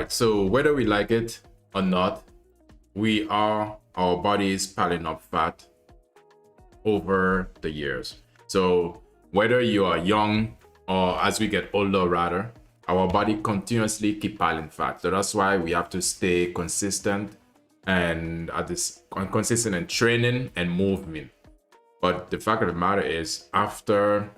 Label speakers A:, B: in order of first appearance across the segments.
A: right, so whether we like it or not, our body is piling up fat over the years. So whether you are young or as we get older, rather, our body continuously keep piling fat. So that's why we have to stay consistent and consistent in training and movement. But the fact of the matter is, after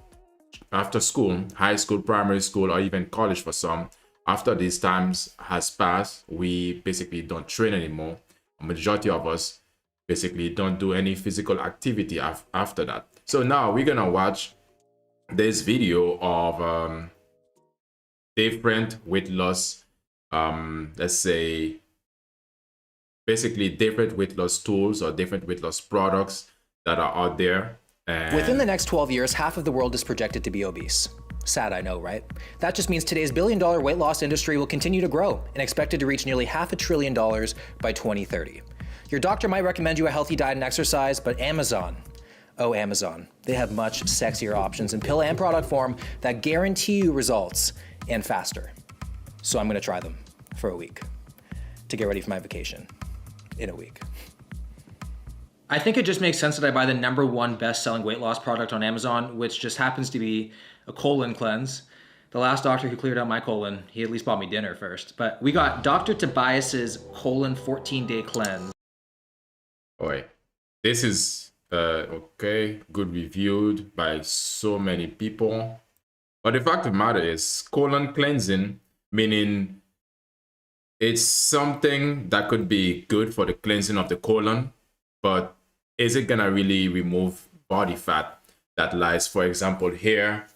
A: school, high school, primary school, or even college for some, after these times has passed, we basically don't train anymore. A majority of us basically don't do any physical activity after that. So now we're gonna watch this video of different weight loss, let's say basically different weight loss tools or different weight loss products that are out there. And
B: within the next 12 years, half of the world is projected to be obese. Sad, I know, right? That just means today's billion-dollar weight loss industry will continue to grow and expected to reach nearly $500 billion by 2030. Your doctor might recommend you a healthy diet and exercise, but Amazon, oh Amazon, they have much sexier options in pill and product form that guarantee you results and faster. So I'm gonna try them for a week to get ready for my vacation in a week. I think it just makes sense that I buy the #1 best-selling weight loss product on Amazon, which just happens to be a colon cleanse. The last doctor who cleared out my colon, he at least bought me dinner first. But we got Dr. Tobias's colon 14-day cleanse.
A: Boy, this is okay, good, reviewed by so many people. But the fact of the matter is, colon cleansing, meaning it's something that could be good for the cleansing of the colon, but is it gonna really remove body fat that lies, for example, here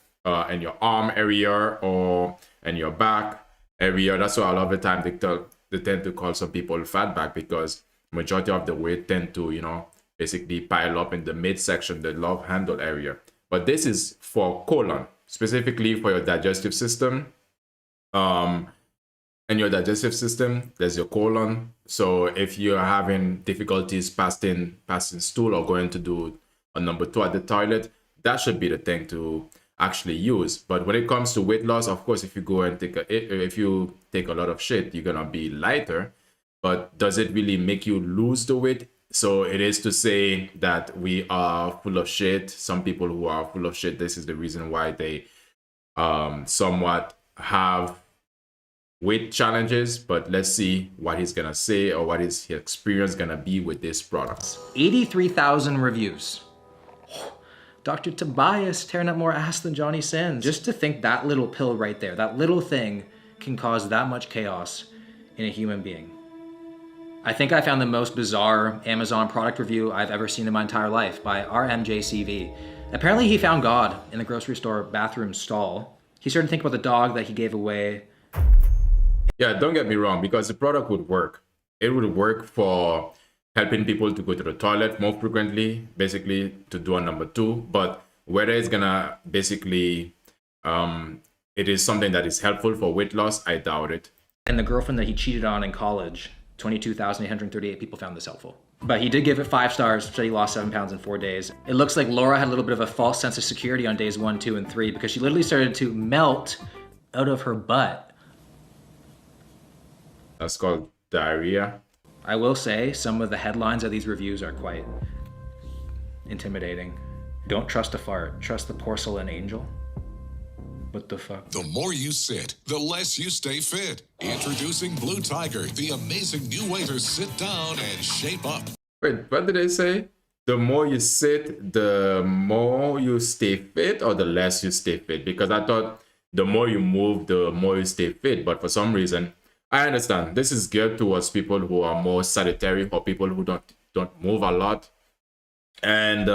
A: in your arm area or in your back area? That's why a lot of the time they tend to call some people fat back, because majority of the weight tend to, you know, basically pile up in the midsection, the love handle area. But this is for colon, specifically for your digestive system. In your digestive system, there's your colon. So if you're having difficulties passing stool or going to do a #2 at the toilet, that should be the thing to actually use. But when it comes to weight loss, of course, if you go and if you take a lot of shit, you're gonna be lighter. But does it really make you lose the weight? So it is to say that we are full of shit. Some people who are full of shit, this is the reason why they somewhat have weight challenges. But let's see what he's gonna say, or what is his experience gonna be with these products.
B: 83,000 reviews. Dr. Tobias tearing up more ass than Johnny Sins. Just to think that little pill right there, that little thing can cause that much chaos in a human being. I think I found the most bizarre Amazon product review I've ever seen in my entire life by RMJCV. Apparently he found God in the grocery store bathroom stall. He started to think about the dog that he gave away.
A: Yeah, don't get me wrong, because the product would work. It would work for helping people to go to the toilet more frequently, basically to do a #2. But whether it's gonna basically, it is something that is helpful for weight loss, I doubt it.
B: And the girlfriend that he cheated on in college, 22,838 people found this helpful. But he did give it 5 stars, said he lost 7 pounds in 4 days. It looks like Laura had a little bit of a false sense of security on days 1, 2, and 3, because she literally started to melt out of her butt.
A: That's called diarrhea.
B: I will say some of the headlines of these reviews are quite intimidating. Don't trust a fart, trust the porcelain angel. What the fuck?
C: The more you sit, the less you stay fit. Introducing Blue Tiger, the amazing new way to sit down and shape up.
A: Wait, what did they say? The more you sit, the more you stay fit, or the less you stay fit? Because I thought the more you move, the more you stay fit. But for some reason, I understand this is geared towards people who are more sedentary, or people who don't move a lot. And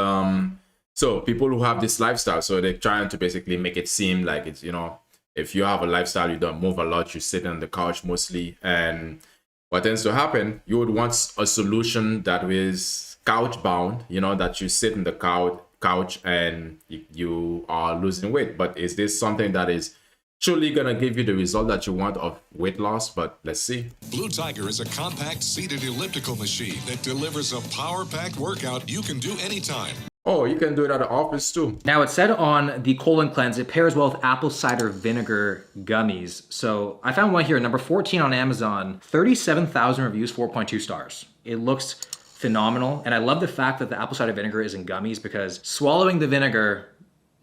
A: so people who have this lifestyle, so they're trying to basically make it seem like it's, you know, if you have a lifestyle, you don't move a lot, you sit on the couch mostly. And what tends to happen, you would want a solution that is couch bound, you know, that you sit in the couch and you are losing weight. But is this something that is truly gonna give you the result that you want of weight loss? But let's see.
C: Blue Tiger is a compact seated elliptical machine that delivers a power-packed workout you can do anytime.
A: Oh, you can do it at the office too.
B: Now it said on the colon cleanse, it pairs well with apple cider vinegar gummies. So I found one here, number 14 on Amazon, 37,000 reviews, 4.2 stars. It looks phenomenal. And I love the fact that the apple cider vinegar is in gummies because swallowing the vinegar,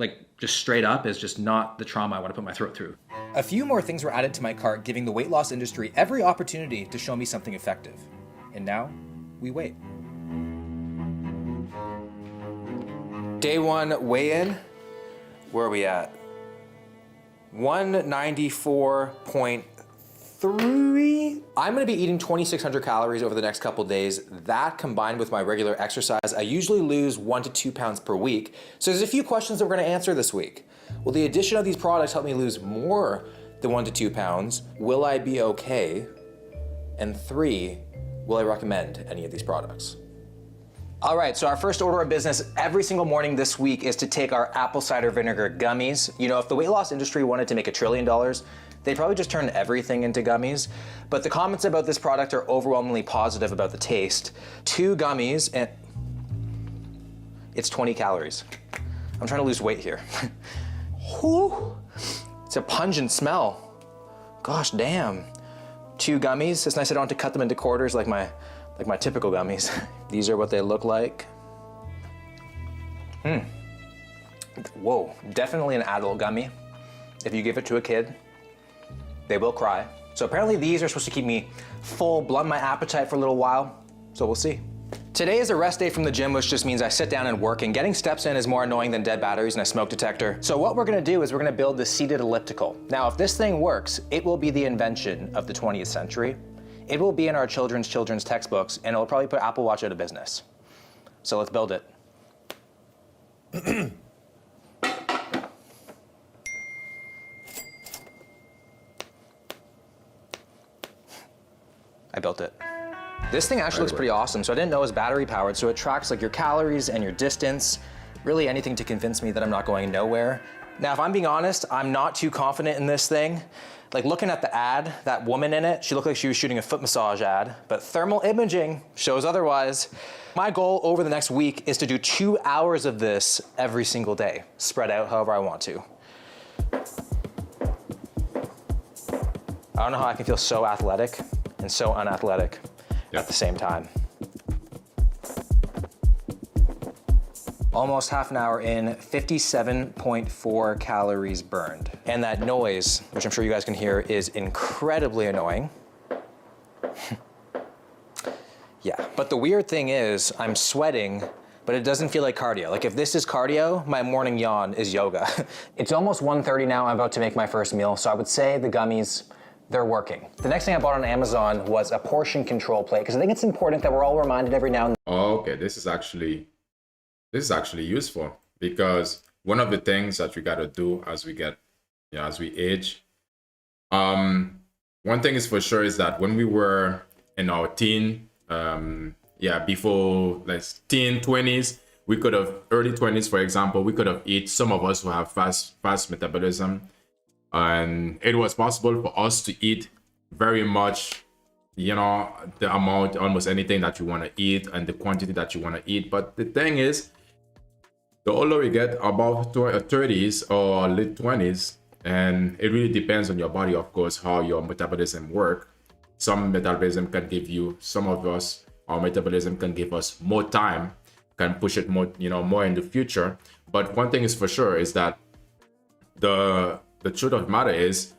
B: like just straight up, is just not the trauma I want to put my throat through. A few more things were added to my cart, giving the weight loss industry every opportunity to show me something effective. And now we wait. Day one weigh-in, where are we at? 194.3. I'm gonna be eating 2,600 calories over the next couple days. That combined with my regular exercise, I usually lose 1 to 2 pounds per week. So there's a few questions that we're gonna answer this week. Will the addition of these products help me lose more than 1 to 2 pounds? Will I be okay? And 3, will I recommend any of these products? All right, so our first order of business every single morning this week is to take our apple cider vinegar gummies. You know, if the weight loss industry wanted to make $1 trillion, they'd probably just turn everything into gummies. But the comments about this product are overwhelmingly positive about the taste. 2 gummies, and it's 20 calories. I'm trying to lose weight here. Whew. It's a pungent smell. Gosh, damn. 2 gummies. It's nice I don't have to cut them into quarters like my typical gummies. These are what they look like. Whoa, definitely an adult gummy. If you give it to a kid, they will cry. So apparently these are supposed to keep me full, blunt my appetite for a little while. So we'll see. Today is a rest day from the gym, which just means I sit down and work, and getting steps in is more annoying than dead batteries in a smoke detector. So what we're gonna do is we're gonna build the seated elliptical. Now, if this thing works, it will be the invention of the 20th century. It will be in our children's textbooks, and it'll probably put Apple Watch out of business. So let's build it. I built it. This thing actually looks pretty awesome. So I didn't know it was battery powered, so it tracks like your calories and your distance, really anything to convince me that I'm not going nowhere. Now, if I'm being honest, I'm not too confident in this thing. Like looking at the ad, that woman in it, she looked like she was shooting a foot massage ad, but thermal imaging shows otherwise. My goal over the next week is to do 2 hours of this every single day, spread out however I want to. I don't know how I can feel so athletic and so unathletic at the same time. Almost half an hour in, 57.4 calories burned. And that noise, which I'm sure you guys can hear, is incredibly annoying. Yeah, but the weird thing is I'm sweating, but it doesn't feel like cardio. Like if this is cardio, my morning yawn is yoga. It's almost 1:30 now, I'm about to make my first meal, so I would say the gummies, they're working. The next thing I bought on Amazon was a portion control plate, because I think it's important that we're all reminded every now and then.
A: Oh, okay, this is actually useful, because one of the things that we got to do as we get, as we age, one thing is for sure is that when we were in our before like teen 20s, we could have, early 20s, for example, we could have eat, some of us who have fast metabolism, and it was possible for us to eat very much, the amount, almost anything that you want to eat and the quantity that you want to eat. But the thing is, the older we get, above 30s or late 20s, and it really depends on your body, of course, how your metabolism work. Some metabolism can give you, some of us, our metabolism can give us more time, can push it more, more in the future. But one thing is for sure is that the truth of the matter is,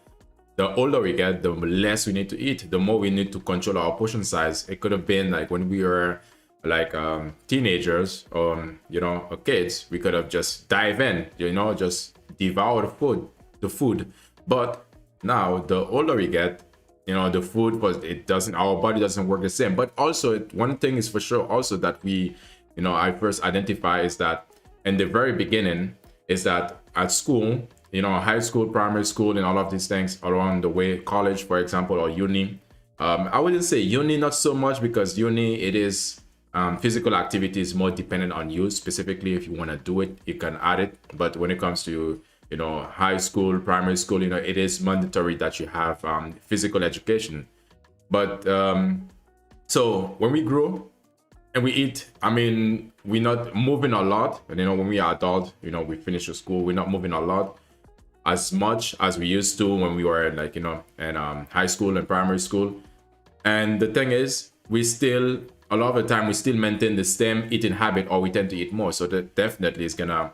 A: the older we get, the less we need to eat, the more we need to control our portion size. It could have been like when we were like teenagers or kids, we could have just dive in, just devour the food. But now the older we get, the food, because our body doesn't work the same. But also one thing is for sure also that we, I first identify is that in the very beginning is that at school, high school, primary school, and all of these things around the way, college, for example, or uni. I wouldn't say uni, not so much, because uni, it is physical activity is more dependent on you. Specifically, if you want to do it, you can add it. But when it comes to, high school, primary school, it is mandatory that you have physical education. But so when we grow, and we eat. I mean, we're not moving a lot. And, when we are adult, we finish the school, we're not moving a lot as much as we used to when we were like, in high school and primary school. And the thing is, a lot of the time, we still maintain the same eating habit, or we tend to eat more. So that definitely is gonna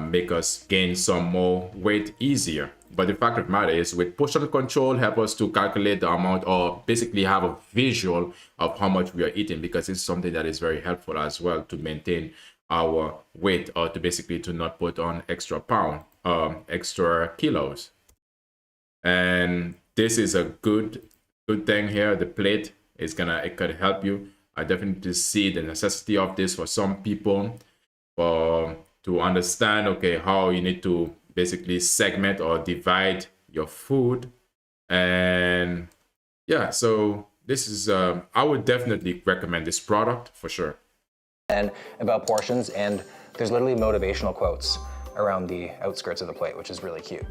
A: make us gain some more weight easier. But the fact of the matter is, with portion control, help us to calculate the amount, or basically have a visual of how much we are eating, because it's something that is very helpful as well to maintain our weight, or to not put on extra extra kilos. And this is a good thing here. The plate it could help you. I definitely see the necessity of this for some people, to understand, okay, how you need to basically segment or divide your food. And yeah, so this is, I would definitely recommend this product for sure.
B: And about portions, and there's literally motivational quotes around the outskirts of the plate, which is really cute.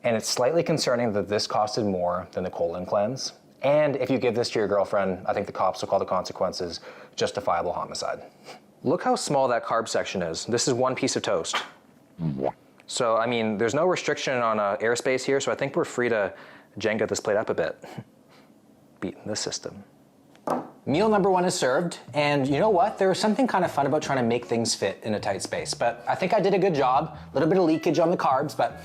B: And it's slightly concerning that this costed more than the colon cleanse. And if you give this to your girlfriend, I think the cops will call the consequences justifiable homicide. Look how small that carb section is. This is one piece of toast. So, I mean, there's no restriction on airspace here, so I think we're free to Jenga this plate up a bit. Beating the system. Meal number 1 is served, and you know what? There was something kind of fun about trying to make things fit in a tight space, but I think I did a good job. A little bit of leakage on the carbs, but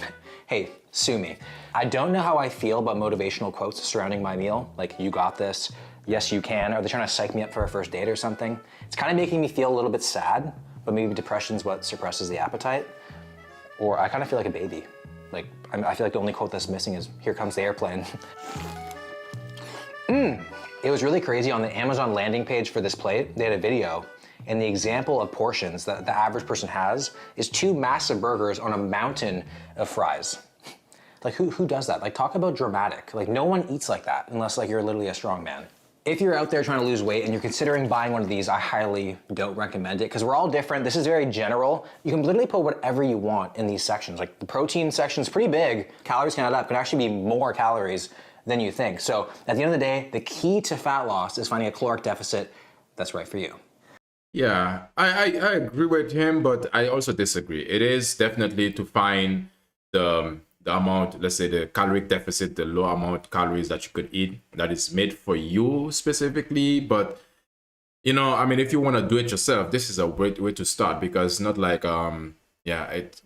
B: hey, sue me. I don't know how I feel about motivational quotes surrounding my meal, like, you got this, yes you can. Are they trying to psych me up for a first date or something? It's kind of making me feel a little bit sad, but maybe depression's what suppresses the appetite. Or I kind of feel like a baby. Like, I feel like the only quote that's missing is, here comes the airplane. It was really crazy. On the Amazon landing page for this plate, they had a video, and the example of portions that the average person has is 2 massive burgers on a mountain of fries. Like, who does that? Like, talk about dramatic. Like, no one eats like that unless, like, you're literally a strong man. If you're out there trying to lose weight and you're considering buying one of these, I highly don't recommend it, because we're all different. This is very general. You can literally put whatever you want in these sections. Like, the protein section is pretty big. Calories can add up. Could actually be more calories than you think. So at the end of the day, the key to fat loss is finding a caloric deficit that's right for you.
A: Yeah, I agree with him, but I also disagree. It is definitely to find the amount, let's say the caloric deficit, the low amount of calories that you could eat that is made for you specifically. But, I mean, if you want to do it yourself, this is a great way to start, because not like,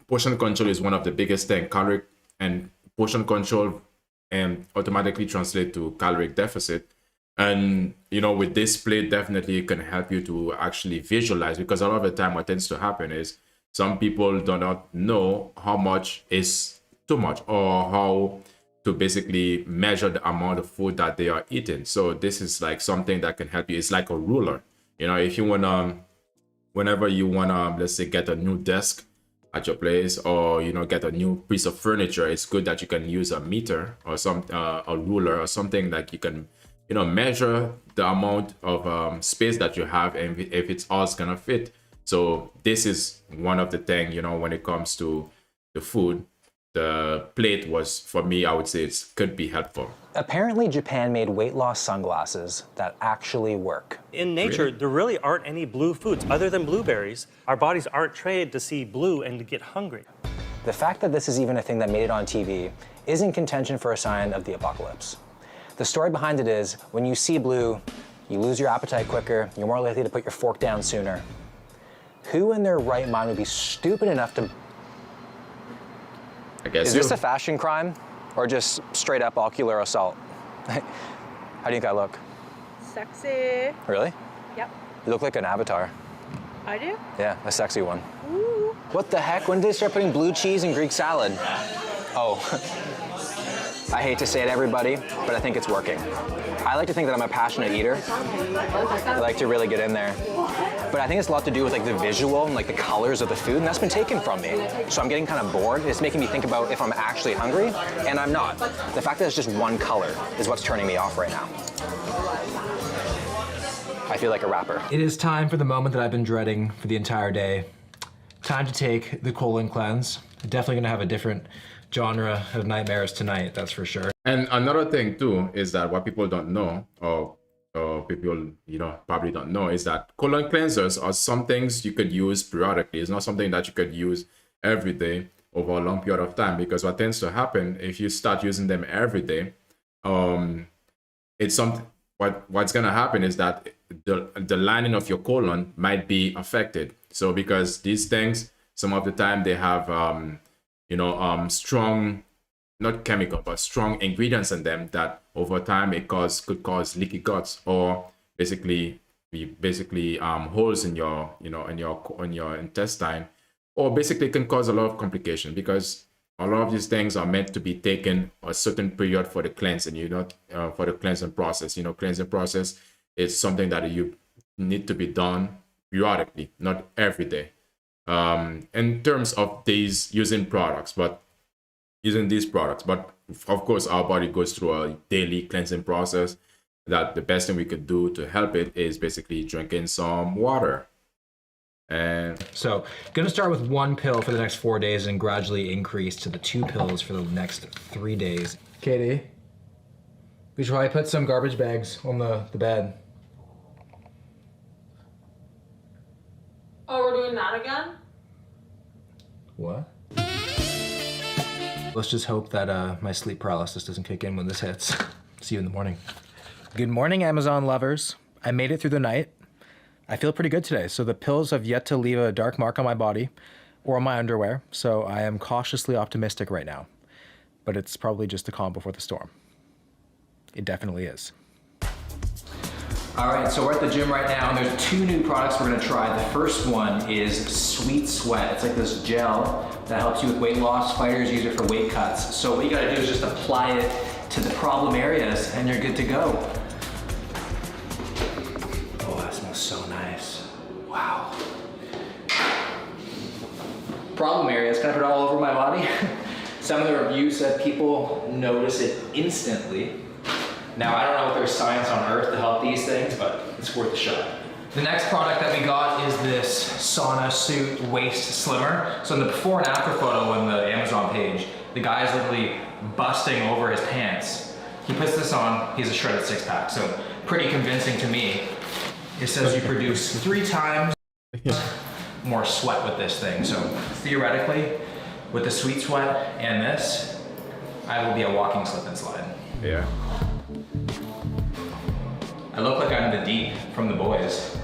A: portion control is one of the biggest things. Caloric and portion control and automatically translate to caloric deficit. And, with this plate, definitely it can help you to actually visualize, because a lot of the time what tends to happen is some people do not know how much is too much, or how to basically measure the amount of food that they are eating. So this is like something that can help you. It's like a ruler. If you want to, whenever you want to, let's say, get a new desk at your place, or get a new piece of furniture, it's good that you can use a meter or a ruler or something that you can measure the amount of space that you have, and if it's all gonna fit. So this is one of the things, when it comes to the food, the plate was, for me, I would say it could be helpful.
B: Apparently Japan made weight loss sunglasses that actually work.
D: In nature, there really aren't any blue foods other than blueberries. Our bodies aren't trained to see blue and to get hungry.
B: The fact that this is even a thing that made it on TV is in contention for a sign of the apocalypse. The story behind it is, when you see blue, you lose your appetite quicker, you're more likely to put your fork down sooner. Who in their right mind would be stupid enough to... Is this a fashion crime, or just straight up ocular assault? How do you think I look?
E: Sexy.
B: Really?
E: Yep.
B: You look like an avatar.
E: I do?
B: Yeah, a sexy one.
E: Ooh.
B: What the heck? When did they start putting blue cheese in Greek salad? Oh. I hate to say it, everybody, but I think it's working. I like to think that I'm a passionate eater. I like to really get in there. But I think it's a lot to do with like the visual and like the colors of the food, and that's been taken from me. So I'm getting kind of bored. It's making me think about if I'm actually hungry, and I'm not. The fact that it's just one color is what's turning me off right now. I feel like a rapper. It is time for the moment that I've been dreading for the entire day. Time to take the colon cleanse. Definitely gonna have a different genre of nightmares tonight, that's for sure.
A: And another thing too is that what people don't know, or people, probably don't know, is that colon cleansers are some things you could use periodically. It's not something that you could use every day over a long period of time, because what tends to happen if you start using them every day, it's something. What's gonna happen is that the lining of your colon might be affected. So because these things, some of the time they have strong, not chemical, but strong ingredients in them that over time could cause leaky guts, or basically holes in your in your intestine, or basically can cause a lot of complication, because a lot of these things are meant to be taken a certain period for the cleansing, for the cleansing process. Cleansing process is something that you need to be done periodically, not every day. In terms of using these products, but of course our body goes through a daily cleansing process. That the best thing we could do to help it is basically drinking some water. And
B: so gonna start with 1 pill for the next 4 days and gradually increase to the 2 pills for the next 3 days. Katie, we should probably put some garbage bags on the bed.
E: Oh, we're doing that again?
B: What? Let's just hope that my sleep paralysis doesn't kick in when this hits. See you in the morning. Good morning, Amazon lovers. I made it through the night. I feel pretty good today. So the pills have yet to leave a dark mark on my body or on my underwear. So I am cautiously optimistic right now, but it's probably just the calm before the storm. It definitely is. All right, so we're at the gym right now, and there's 2 new products we're gonna try. The first one is Sweet Sweat. It's like this gel that helps you with weight loss. Fighters use it for weight cuts. So what you gotta do is just apply it to the problem areas, and you're good to go. Oh, that smells so nice. Wow. Problem areas, can I put it all over my body? Some of the reviews said people notice it instantly. Now, I don't know if there's science on earth to help these things, but it's worth a shot. The next product that we got is this sauna suit waist slimmer. So in the before and after photo on the Amazon page, the guy is literally busting over his pants. He puts this on, he has a shredded 6-pack, so pretty convincing to me. It says you produce 3 times more sweat with this thing. So theoretically, with the Sweet Sweat and this, I will be a walking slip and slide.
A: yeah.
B: I look like I'm the deep from The Boys.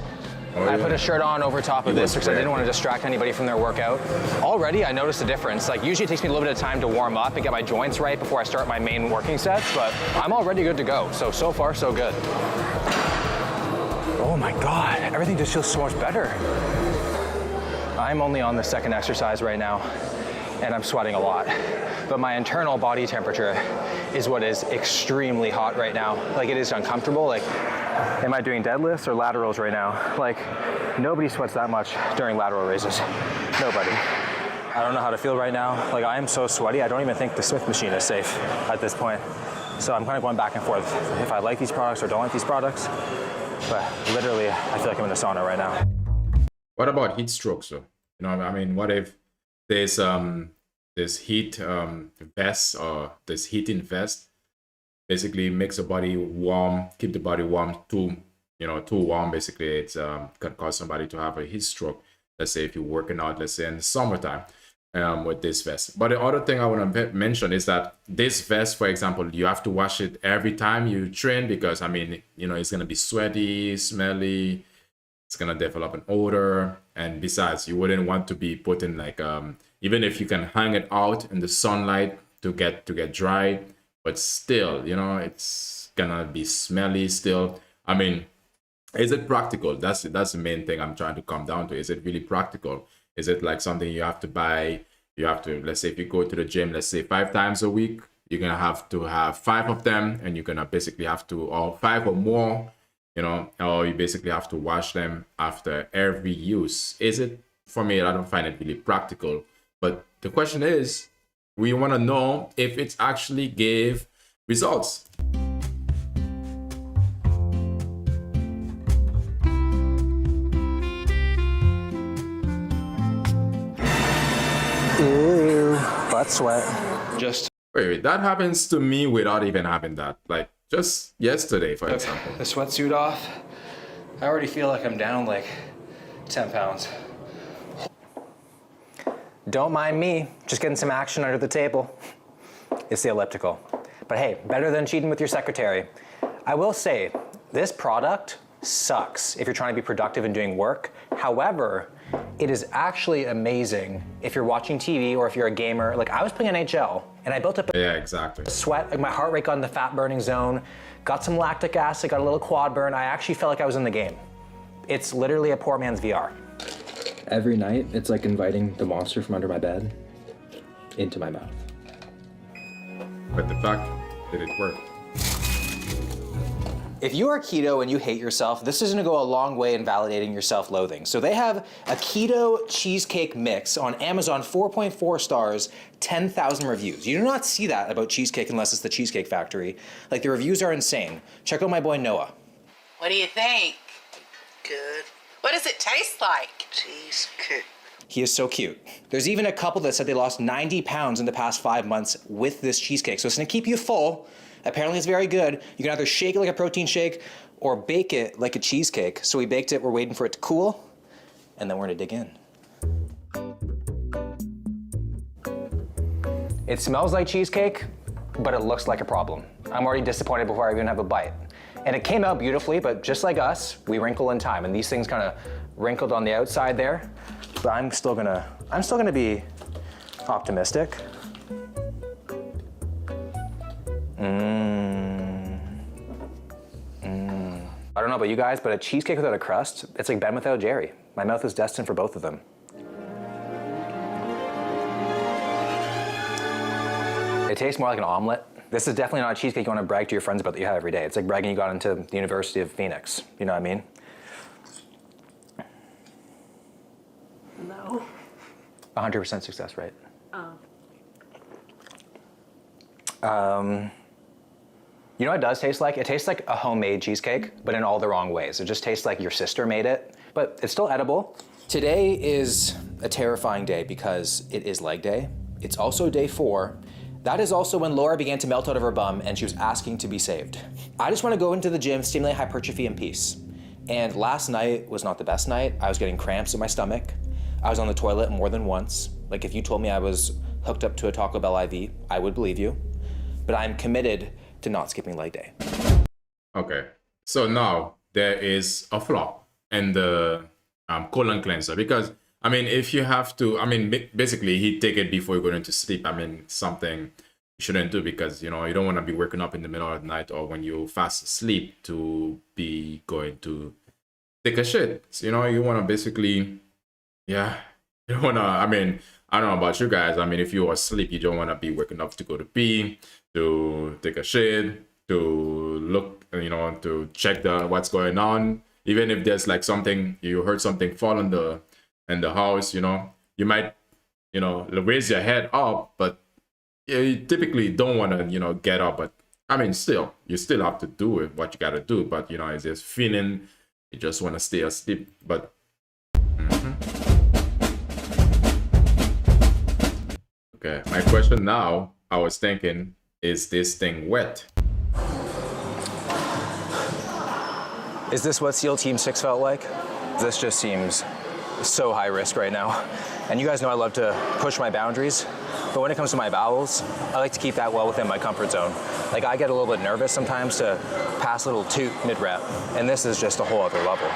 A: Oh,
B: I
A: yeah.
B: put a shirt on over top of this because I
A: wear
B: didn't
A: it.
B: want to distract anybody from their workout. Already, I noticed a difference. Like, usually it takes me a little bit of time to warm up and get my joints right before I start my main working sets, but I'm already good to go. So far, so good. Oh my God, everything just feels so much better. I'm only on the 2nd exercise right now, and I'm sweating a lot. But my internal body temperature is what is extremely hot right now. Like, it is uncomfortable. Like, am I doing deadlifts or laterals right now? Like, nobody sweats that much during lateral raises. Nobody. I don't know how to feel right now. Like, I am so sweaty, I don't even think the Smith machine is safe at this point. So I'm kind of going back and forth if I like these products or don't like these products. But literally, I feel like I'm in a sauna right now.
A: What about heat strokes, though? I mean, what if there's this heat vest, or this heating vest basically makes the body warm, keep the body warm, too warm. Basically, it's can cause somebody to have a heat stroke. Let's say if you're working out, let's say in the summertime, with this vest. But the other thing I want to mention is that this vest, for example, you have to wash it every time you train, because I mean, it's gonna be sweaty, smelly. It's gonna develop an odor, and besides, you wouldn't want to be putting like even if you can hang it out in the sunlight to get dried, but still, it's gonna be smelly still. I mean, is it practical? That's the main thing I'm trying to come down to. Is it really practical? Is it like something you have to buy? You have to, let's say if you go to the gym, let's say 5 times a week, you're gonna have to have 5 of them, and you're gonna basically have to, or 5 or more, or you basically have to wash them after every use. Is it? For me, I don't find it really practical. But the question is, we want to know if it actually gave results.
B: Ew, butt sweat.
A: Wait, that happens to me without even having that. Like, just yesterday, for example.
B: The sweatsuit off. I already feel like I'm down like 10 pounds. Don't mind me, just getting some action under the table. It's the elliptical. But hey, better than cheating with your secretary. I will say, this product sucks if you're trying to be productive and doing work. However, it is actually amazing if you're watching TV or if you're a gamer. Like I was playing NHL and I built up
A: Yeah, exactly.
B: sweat, like my heart rate got in the fat burning zone, got some lactic acid, got a little quad burn. I actually felt like I was in the game. It's literally a poor man's VR. Every night, it's like inviting the monster from under my bed into my mouth.
A: But the fact that it worked.
B: If you are keto and you hate yourself, this is gonna go a long way in validating your self-loathing. So they have a keto cheesecake mix on Amazon, 4.4 stars, 10,000 reviews. You do not see that about cheesecake unless it's the Cheesecake Factory. Like the reviews are insane. Check out my boy Noah.
F: What do you think?
G: Good.
F: What does it taste like?
G: Cheesecake.
B: He is so cute. There's even a couple that said they lost 90 pounds in the past 5 months with this cheesecake. So it's gonna keep you full. Apparently it's very good. You can either shake it like a protein shake or bake it like a cheesecake. So we baked it, we're waiting for it to cool, and then we're gonna dig in. It smells like cheesecake, but it looks like a problem. I'm already disappointed before I even have a bite. And it came out beautifully, but just like us, we wrinkle in time. And these things kind of wrinkled on the outside there. But I'm still gonna be optimistic. I don't know about you guys, but a cheesecake without a crust, it's like Ben without Jerry. My mouth is destined for both of them. It tastes more like an omelet. This is definitely not a cheesecake you want to brag to your friends about that you have every day. It's like bragging you got into the University of Phoenix. You know what I mean?
E: No.
B: 100% success rate. You know what it does taste like? It tastes like a homemade cheesecake, but in all the wrong ways. It just tastes like your sister made it, but it's still edible. Today is a terrifying day because it is leg day. It's also day 4. That is also when Laura began to melt out of her bum and she was asking to be saved. I just want to go into the gym, stimulate hypertrophy in peace. And last night was not the best night. I was getting cramps in my stomach. I was on the toilet more than once. Like if you told me I was hooked up to a Taco Bell IV, I would believe you. But I'm committed to not skipping leg day.
A: Okay, so now there is a flaw in the colon cleanser because, I mean, if you have to, I mean, basically he take it before you go into sleep. I mean, something you shouldn't do because, you know, you don't want to be waking up in the middle of the night or when you fast asleep to be going to take a shit. So, you know, you want to basically, yeah, you don't want to, I mean, I don't know about you guys. I mean, if you're asleep, you don't want to be waking up to go to pee, to take a shit, to look, you know, to check what's going on. Even if there's like something, you heard something fall in the house, you know, you might, you know, raise your head up, but you typically don't want to, you know, get up. But I mean, still, you still have to do it, what you got to do. But, you know, it's just feeling, you just want to stay asleep. But okay, my question now, I was thinking, is this thing wet?
B: Is this what SEAL Team 6 felt like? This just seems so high risk right now. And you guys know I love to push my boundaries, but when it comes to my bowels, I like to keep that well within my comfort zone. Like I get a little bit nervous sometimes to pass a little toot mid-rep, and this is just a whole other level.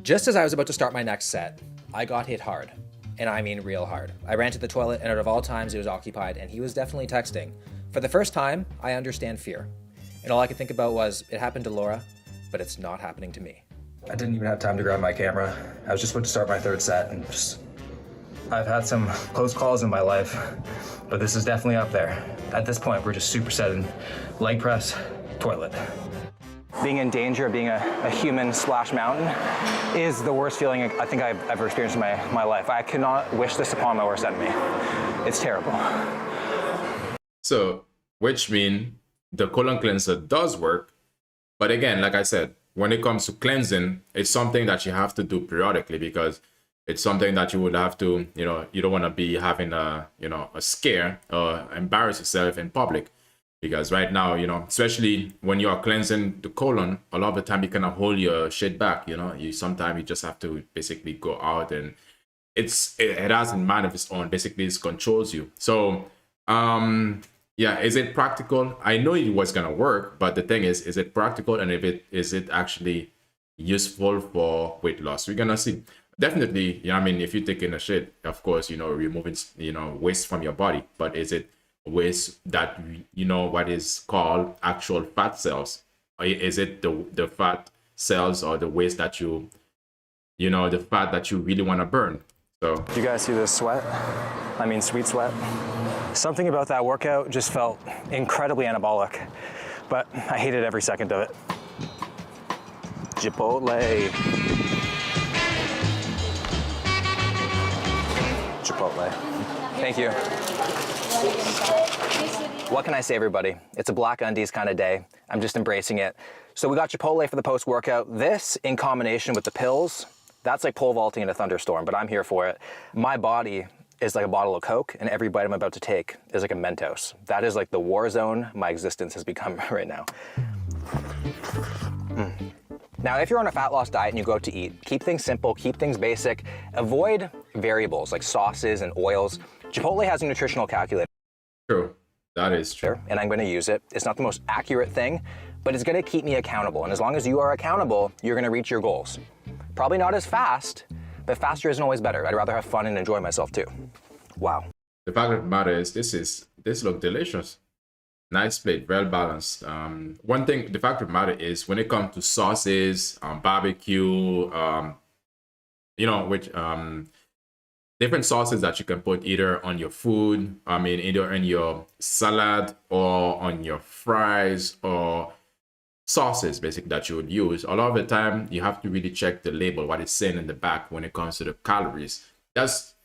B: Just as I was about to start my next set, I got hit hard. And I mean real hard. I ran to the toilet and out of all times it was occupied and he was definitely texting. For the first time, I understand fear. And all I could think about was, it happened to Laura, but it's not happening to me. I didn't even have time to grab my camera. I was just about to start my third set and I've had some close calls in my life, but this is definitely up there. At this point, we're just supersetting leg press, toilet. Being in danger of being a human splash mountain is the worst feeling I think I've ever experienced in my life. I cannot wish this upon my worst enemy. It's terrible.
A: So, which means the colon cleanser does work. But again, like I said, when it comes to cleansing, it's something that you have to do periodically because It's something that you would have to, you don't want to be having a, a scare or embarrass yourself in public. Because right now, especially when you are cleansing the colon, a lot of the time you cannot hold your shit back. You sometimes you just have to basically go out, and it has a mind of its own. Basically, it controls you. So, yeah, is it practical? I know it was gonna work, but the thing is it practical, and is it actually useful for weight loss? We're gonna see. Definitely, I mean, if you're taking a shit, of course, removing, waste from your body, but is it waste that, what is called actual fat cells? Or is it the fat cells, or the waste that the fat that you really want to burn? So,
H: Do you guys see this sweat? I mean, sweet sweat. Something about that workout just felt incredibly anabolic, but I hated every second of it. Chipotle. Chipotle. Thank you. What can I say, everybody? It's a black undies kind of day. I'm just embracing it. So we got Chipotle for the post-workout. This, in combination with the pills, that's like pole vaulting in a thunderstorm, but I'm here for it. My body is like a bottle of Coke, and every bite I'm about to take is like a Mentos. That is like the war zone my existence has become right now. Now, if you're on a fat loss diet and you go out to eat, keep things simple, keep things basic, avoid variables like sauces and oils. Chipotle has a nutritional calculator.
A: true. That is true.
H: And I'm gonna use it. It's not the most accurate thing, but it's gonna keep me accountable. And as long as you are accountable, you're gonna reach your goals. Probably not as fast, but faster isn't always better. I'd rather have fun and enjoy myself too. Wow.
A: The fact of the matter is, this look delicious. Nice plate, well balanced. One thing, the fact of the matter is, when it comes to sauces, barbecue, different sauces that you can put either on your food, either in your salad or on your fries, or sauces basically that you would use. A lot of the time, you have to really check the label, what it's saying in the back when it comes to the calories.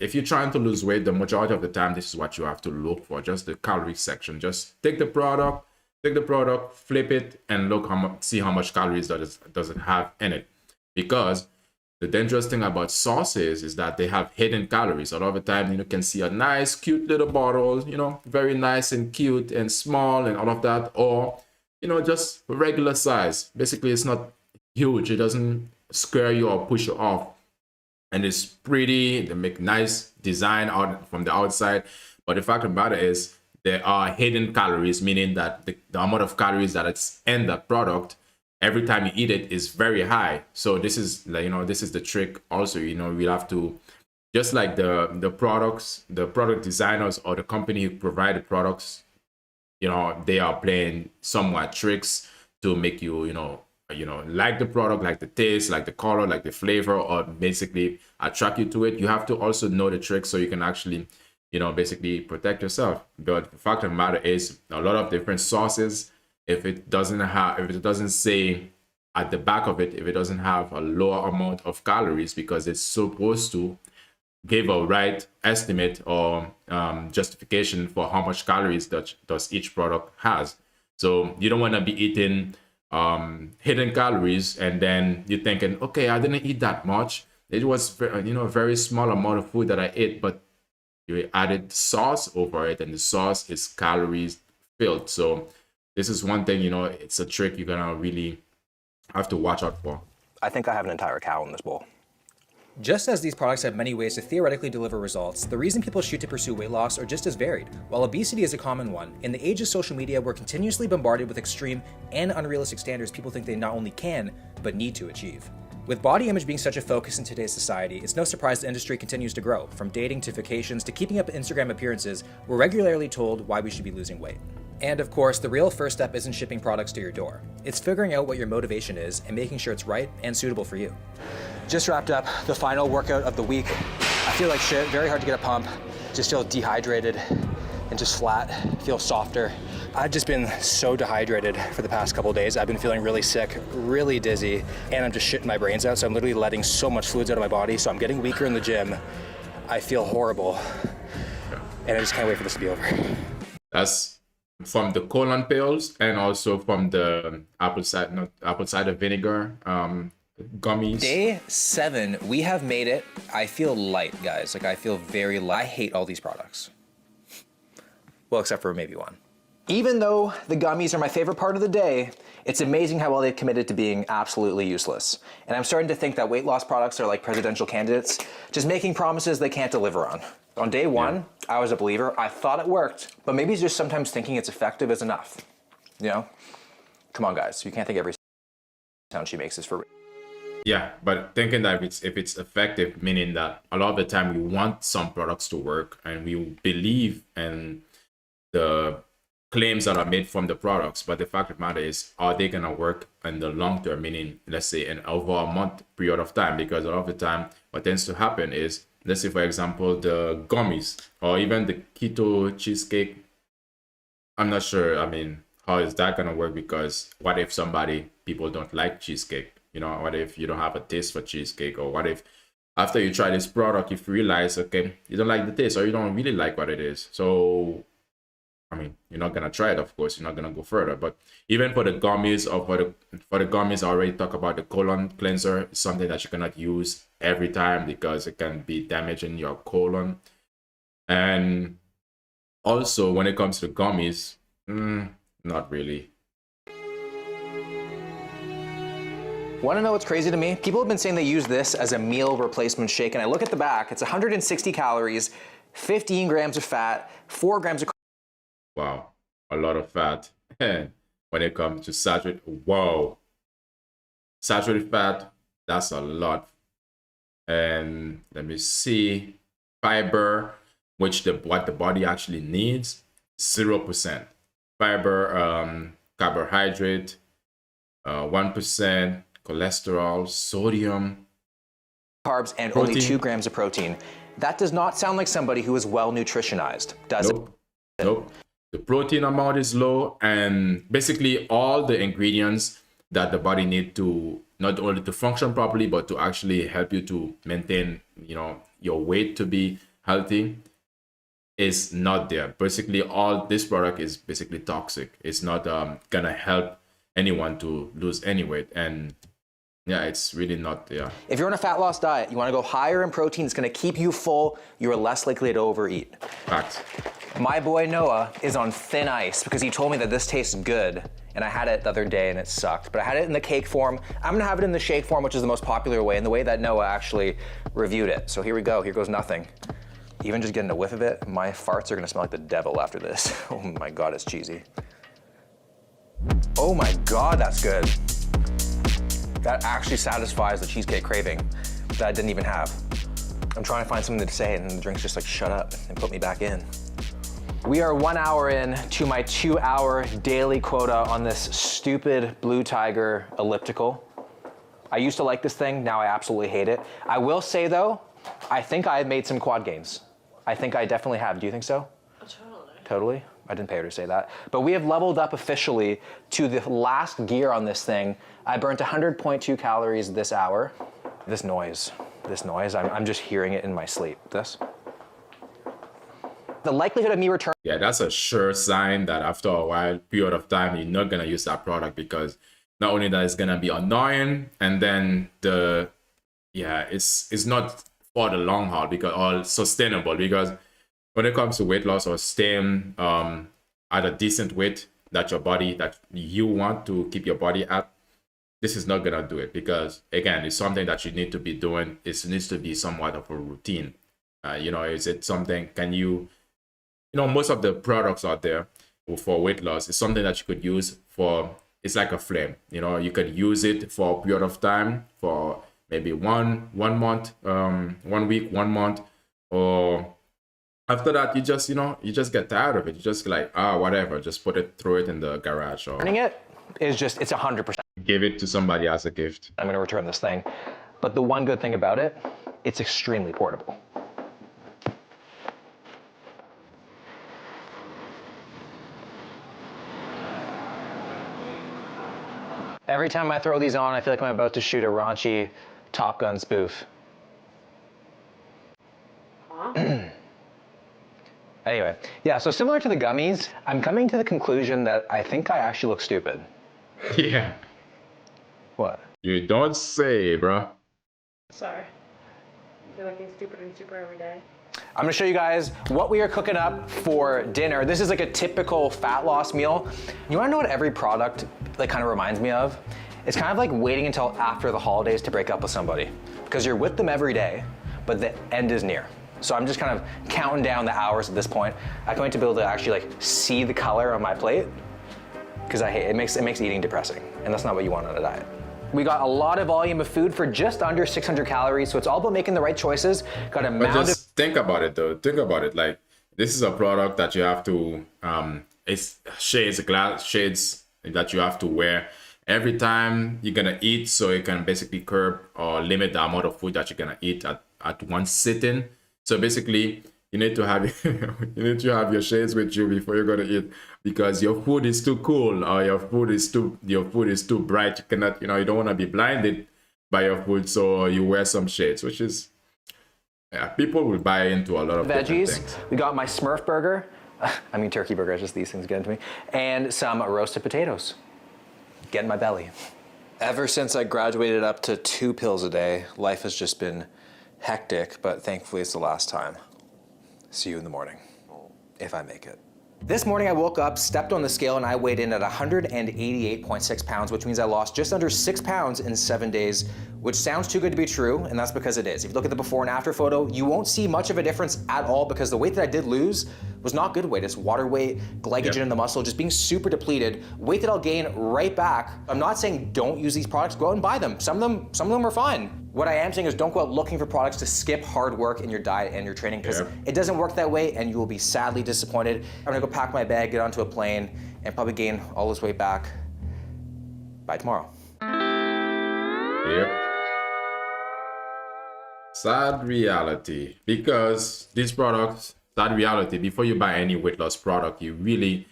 A: If you're trying to lose weight, the majority of the time, this is what you have to look for, just the calorie section. Just take the product, flip it, and see how much calories does it have in it. Because the dangerous thing about sauces is that they have hidden calories. A lot of the time, you can see a nice, cute little bottle, very nice and cute and small and all of that, or, just regular size. Basically, it's not huge. It doesn't scare you or push you off. And it's pretty, they make nice design out from the outside. But the fact of the matter is, there are hidden calories, meaning that the amount of calories that it's in the product every time you eat it is very high. So this is the trick also. We have to, just like the product designers or the company who provide the products, they are playing somewhat tricks to make you like the product, like the taste, like the color, like the flavor, or basically attract you to it. You have to also know the tricks so you can actually basically protect yourself. But the fact of the matter is, a lot of different sauces, if it doesn't say at the back of it, if it doesn't have a lower amount of calories, because it's supposed to give a right estimate or justification for how much calories does each product has. So you don't want to be eating hidden calories and then you're thinking, okay, I didn't eat that much. It was a very small amount of food that I ate, but you added sauce over it, and the sauce is calories filled. So this is one thing, it's a trick you're gonna really have to watch out for.
H: I think I have an entire cow in this bowl.
B: Just as these products have many ways to theoretically deliver results, the reason people shoot to pursue weight loss are just as varied. While obesity is a common one, in the age of social media, we're continuously bombarded with extreme and unrealistic standards people think they not only can, but need to achieve. With body image being such a focus in today's society, it's no surprise the industry continues to grow. From dating to vacations to keeping up Instagram appearances, we're regularly told why we should be losing weight. And of course, the real first step isn't shipping products to your door. It's figuring out what your motivation is and making sure it's right and suitable for you.
H: Just wrapped up the final workout of the week. I feel like shit, very hard to get a pump. Just feel dehydrated and just flat, feel softer. I've just been so dehydrated for the past couple of days. I've been feeling really sick, really dizzy, and I'm just shitting my brains out. So I'm literally letting so much fluids out of my body. So I'm getting weaker in the gym. I feel horrible. And I just can't wait for this to be over.
A: That's from the colon pills and also from the apple cider vinegar Gummies.
B: Day 7, we have made it. I feel light, guys. Like, I feel very light. I hate all these products. Well, except for maybe one. Even though the gummies are my favorite part of the day, it's amazing how well they've committed to being absolutely useless. And I'm starting to think that weight loss products are like presidential candidates, just making promises they can't deliver on. On day 1, I was a believer. I thought it worked, but maybe just sometimes thinking it's effective is enough. You know? Come on, guys. You can't think every sound she makes is for real.
A: Yeah, but thinking that if it's effective, meaning that a lot of the time we want some products to work and we believe in the claims that are made from the products, but the fact of the matter is, are they gonna work in the long term, meaning let's say in over a month period of time? Because a lot of the time what tends to happen is, let's say for example the gummies or even the keto cheesecake, I'm not sure, I mean, how is that gonna work? Because what if people don't like cheesecake? You know, what if you don't have a taste for cheesecake? Or what if after you try this product, you realize, okay, you don't like the taste or you don't really like what it is. So, I mean, you're not going to try it, of course. You're not going to go further. But even for the gummies or for the gummies, I already talk about the colon cleanser. It's something that you cannot use every time because it can be damaging your colon. And also, when it comes to gummies, not really.
B: Want to know what's crazy to me? People have been saying they use this as a meal replacement shake, and I look at the back, it's 160 calories, 15 grams of fat, 4 grams of...
A: Wow, a lot of fat. When it comes to saturated, whoa. Saturated fat, that's a lot. And let me see, fiber, which what the body actually needs, 0%. Fiber, carbohydrate, 1%. Cholesterol, sodium,
B: carbs, and
A: protein.
B: Only 2 grams of protein. That does not sound like somebody who is well nutritionized, does it?
A: Nope. The protein amount is low, and basically all the ingredients that the body needs to not only to function properly, but to actually help you to maintain, you know, your weight to be healthy is not there. Basically, all this product is basically toxic. It's not gonna help anyone to lose any weight, and yeah, it's really not, yeah.
B: If you're on a fat loss diet, you want to go higher in protein, it's going to keep you full, you're less likely to overeat.
A: Fact.
B: My boy Noah is on thin ice because he told me that this tastes good, and I had it the other day and it sucked, but I had it in the cake form. I'm going to have it in the shake form, which is the most popular way, and the way that Noah actually reviewed it. So here we go, here goes nothing. Even just getting a whiff of it, my farts are going to smell like the devil after this. Oh my God, it's cheesy. Oh my God, that's good. That actually satisfies the cheesecake craving that I didn't even have. I'm trying to find something to say and the drink's just like, shut up and put me back in. We are 1 hour in to my 2-hour daily quota on this stupid Blue Tiger elliptical. I used to like this thing, now I absolutely hate it. I will say though, I think I have made some quad gains. I think I definitely have, do you think so? Totally? I didn't pay her to say that. But we have leveled up officially to the last gear on this thing. I burnt 100.2 calories this hour. This noise, I'm just hearing it in my sleep. This. The likelihood of me returning.
A: Yeah, that's a sure sign that after a while, period of time, you're not gonna use that product, because not only that it's gonna be annoying, and then it's not for the long haul or sustainable, because when it comes to weight loss or staying at a decent weight that you want to keep your body at, this is not gonna do it, because again, it's something that you need to be doing. It needs to be somewhat of a routine. Is it something? Most of the products out there for weight loss is something that you could use for. It's like a flame. You could use it for a period of time, for maybe one month, 1 week, 1 month, or after that, you just get tired of it. You just like, whatever, just throw it in the garage. Or
B: Turning it is just, it's 100%.
A: Give it to somebody as a gift.
B: I'm gonna return this thing. But the one good thing about it, it's extremely portable. Every time I throw these on, I feel like I'm about to shoot a raunchy Top Gun spoof. Anyway, yeah, so similar to the gummies, I'm coming to the conclusion that I think I actually look stupid.
A: Yeah.
B: What?
A: You don't say, bro.
E: Sorry. You're looking stupider and stupider every day.
B: I'm gonna show you guys what we are cooking up for dinner. This is like a typical fat loss meal. You wanna know what every product like kind of reminds me of? It's kind of like waiting until after the holidays to break up with somebody, because you're with them every day, but the end is near. So I'm just kind of counting down the hours at this point. I can't wait to be able to actually like see the color on my plate, because I hate it. It makes eating depressing, and that's not what you want on a diet. We got a lot of volume of food for just under 600 calories, so it's all about making the right choices. Got a
A: But
B: mound
A: just think about it though. Think about it. Like, this is a product that you have to it's shades that you have to wear every time you're gonna eat, so you can basically curb or limit the amount of food that you're gonna eat at one sitting. So basically you need to have your shades with you before you're gonna eat, because your food is too cool or your food is too bright. You cannot, you don't want to be blinded by your food, so you wear some shades, which is, yeah, people will buy into a lot of different
B: veggies.
A: things.
B: We got my Smurf burger. I mean turkey burger, just these things get into me. And some roasted potatoes. Get in my belly. Ever since I graduated up to 2 pills a day, life has just been hectic, but thankfully it's the last time. See you in the morning, if I make it. This morning I woke up, stepped on the scale, and I weighed in at 188.6 pounds, which means I lost just under 6 pounds in 7 days, which sounds too good to be true, and that's because it is. If you look at the before and after photo, you won't see much of a difference at all, because the weight that I did lose was not good weight. It's water weight, glycogen in the muscle, just being super depleted. Weight that I'll gain right back. I'm not saying don't use these products, go out and buy them. Some of them are fine. What I am saying is don't go out looking for products to skip hard work in your diet and your training, because it doesn't work that way and you will be sadly disappointed. I'm gonna go pack my bag, get onto a plane, and probably gain all this weight back by tomorrow.
A: Yep. Sad reality, because these products, sad reality, before you buy any weight loss product, you really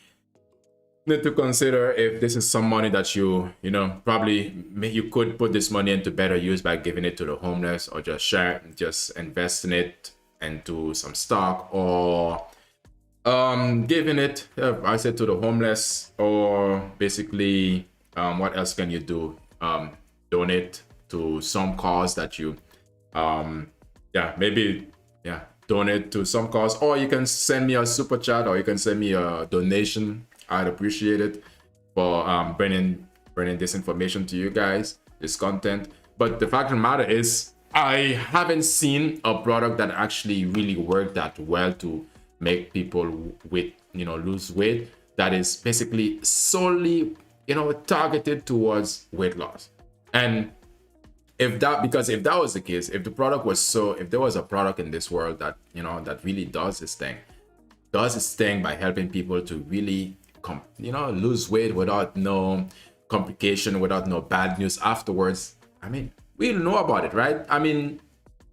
A: need to consider if this is some money that you you could put this money into better use by giving it to the homeless, or just investing it into some stock, or giving it, I said, to the homeless, or basically what else can you do? Donate to some cause that you donate to some cause, or you can send me a super chat, or you can send me a donation. I'd appreciate it for bringing this information to you guys, this content. But the fact of the matter is, I haven't seen a product that actually really worked that well to make people lose weight, that is basically solely targeted towards weight loss. And if that was the case, if there was a product in this world that that really does its thing by helping people to really lose weight without no complication, without no bad news afterwards, I mean, we'll know about it, right? I mean,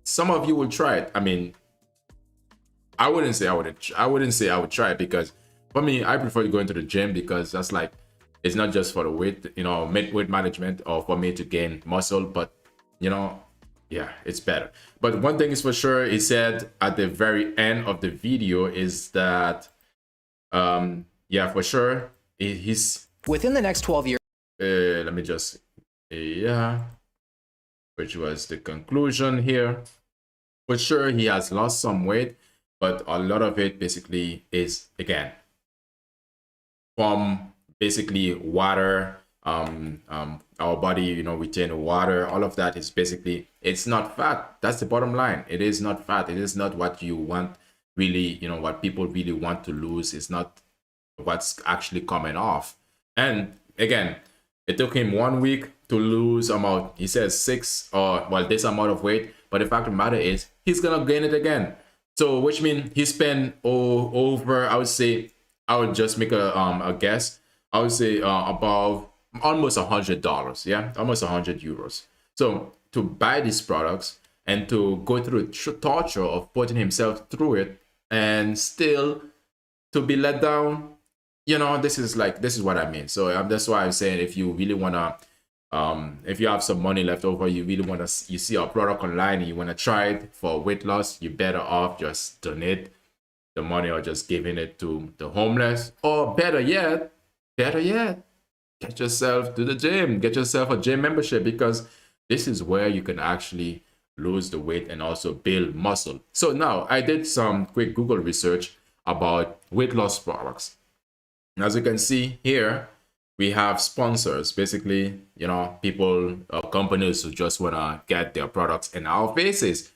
A: some of you will try it. I mean, I wouldn't say I would try it, because for me, I prefer to go into the gym, because that's like, it's not just for the weight, weight management, or for me to gain muscle, but yeah, it's better. But one thing is for sure, he said at the very end of the video is that yeah, for sure, he's
B: within the next 12 years.
A: Let me just, which was the conclusion here. For sure, he has lost some weight, but a lot of it basically is, again, from basically water, our body, retain water. All of that is basically, it's not fat. That's the bottom line. It is not fat. It is not what you want, really, what people really want to lose. It's not what's actually coming off. And again, it took him 1 week to lose about, he says this amount of weight, but the fact of the matter is he's gonna gain it again. So which means he spent over, I would just make a guess, I would say above almost $100, yeah, almost 100 euros. So to buy these products and to go through the torture of putting himself through it, and still to be let down, this is what I mean. So that's why I'm saying, if you really wanna, if you have some money left over, you really wanna, you see a product online and you wanna try it for weight loss, you're better off just donate the money, or just giving it to the homeless, or better yet, get yourself to the gym, get yourself a gym membership, because this is where you can actually lose the weight and also build muscle. So now I did some quick Google research about weight loss products. And as you can see here, we have sponsors, basically, you know, people, companies who just want to get their products in our faces,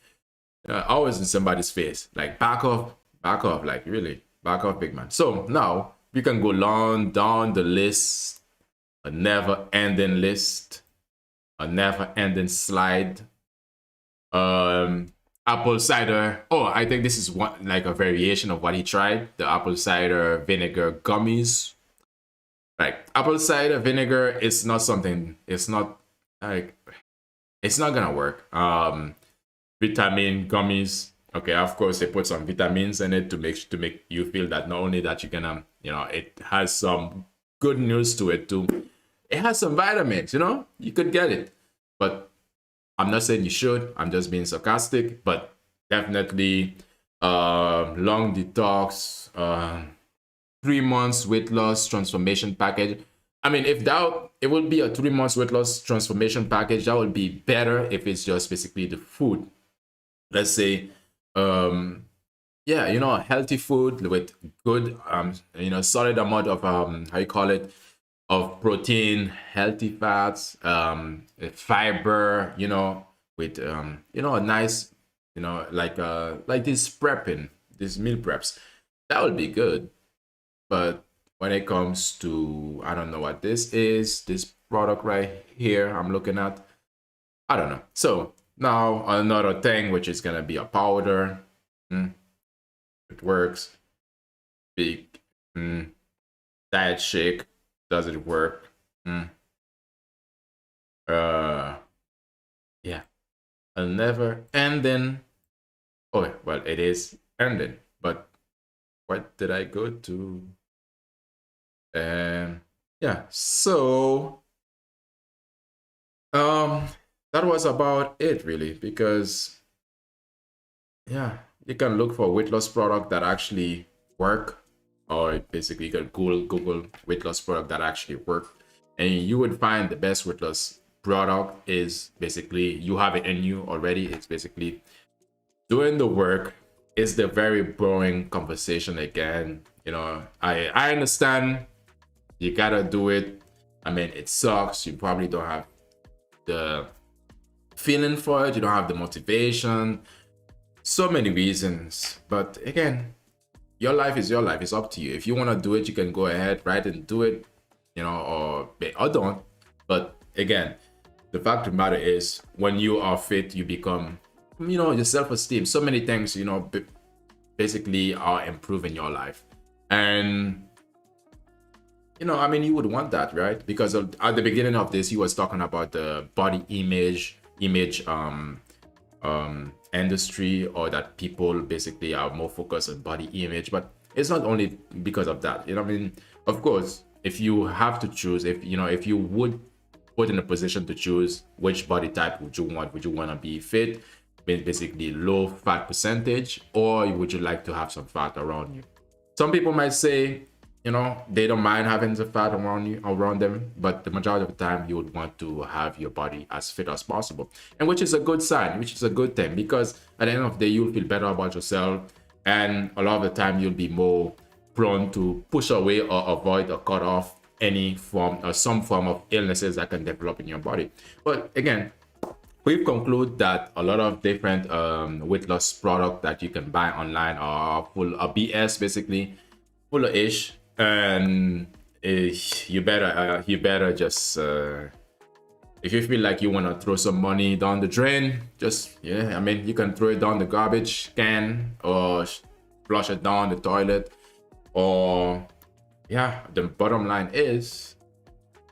A: always in somebody's face, like back off, like really, back off, big man. So now we can go long down the list, a never-ending list, a never-ending slide. Apple cider. Oh, I think this is one, like a variation of what he tried. The apple cider vinegar gummies. Like apple cider vinegar is not something. It's not like, it's not gonna work. Vitamin gummies. Okay, of course they put some vitamins in it to make you feel that not only that you're gonna, you know, it has some good news to it too. It has some vitamins, you know, you could get it, but I'm not saying you should. I'm just being sarcastic, but definitely long detox, 3 months weight loss transformation package. I mean, if that, it would be a 3 months weight loss transformation package, that would be better if it's just basically the food. Let's say, yeah, you know, healthy food with good, you know, solid amount of, how you call it, of protein, healthy fats, fiber, you know, with, you know, a nice, you know, like this prepping, this meal preps, that would be good. But when it comes to, I don't know what this is, this product right here I'm looking at, I don't know. So now another thing, which is gonna be a powder. It works. Big diet shake. Does it work? Yeah. A never ending. Oh well, it is ending. But what did I go to? Yeah. So that was about it really, because yeah, you can look for weight loss product that actually work, or basically you can Google weight loss product that actually work, and you would find the best weight loss product is basically, you have it in you already. It's basically doing the work. It's the very boring conversation again. You know, I understand you gotta do it. I mean, it sucks. You probably don't have the feeling for it. You don't have the motivation. So many reasons. But again, your life is your life. It's up to you. If you want to do it, you can go ahead, right, and do it, you know, or don't. But again, the fact of the matter is, when you are fit, you become, you know, your self-esteem. So many things, you know, basically are improving your life. And, you know, I mean, you would want that, right? Because at the beginning of this, he was talking about the body image industry, or that people basically are more focused on body image. But it's not only because of that, you know what I mean? Of course, if you have to choose, if you would put in a position to choose which body type would you want to be fit, basically low fat percentage, or would you like to have some fat around you? Some people might say, you know, they don't mind having the fat around them, but the majority of the time you would want to have your body as fit as possible, and which is a good sign, which is a good thing, because at the end of the day, you'll feel better about yourself, and a lot of the time you'll be more prone to push away or avoid or cut off any form or some form of illnesses that can develop in your body. But again, we've concluded that a lot of different weight loss product that you can buy online are full of BS, basically full of ish. And you better just if you feel like you want to throw some money down the drain, just, yeah, I mean, you can throw it down the garbage can, or flush it down the toilet, or yeah, the bottom line is,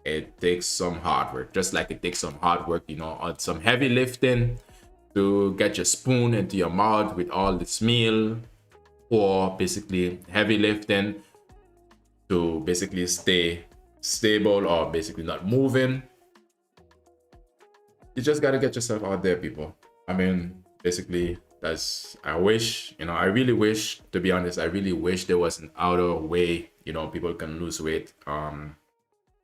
A: it takes some hard work, just like it takes some hard work, you know, on some heavy lifting to get your spoon into your mouth with all this meal, or basically heavy lifting to basically stay stable or basically not moving. You just got to get yourself out there, people. I mean, basically, that's, I wish, you know, I really wish, to be honest, I really wish there was an other way, you know, people can lose weight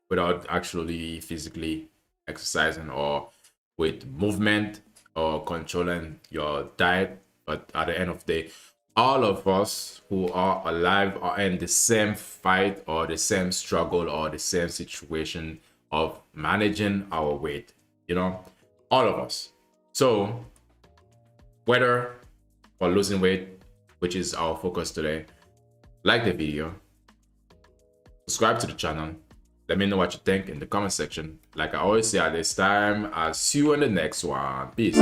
A: without actually physically exercising or with movement or controlling your diet. But at the end of the day, all of us who are alive are in the same fight or the same struggle or the same situation of managing our weight, you know, all of us. So whether for losing weight, which is our focus today, like the video, subscribe to the channel, let me know what you think in the comment section. Like I always say at this time, I'll see you in the next one. Peace.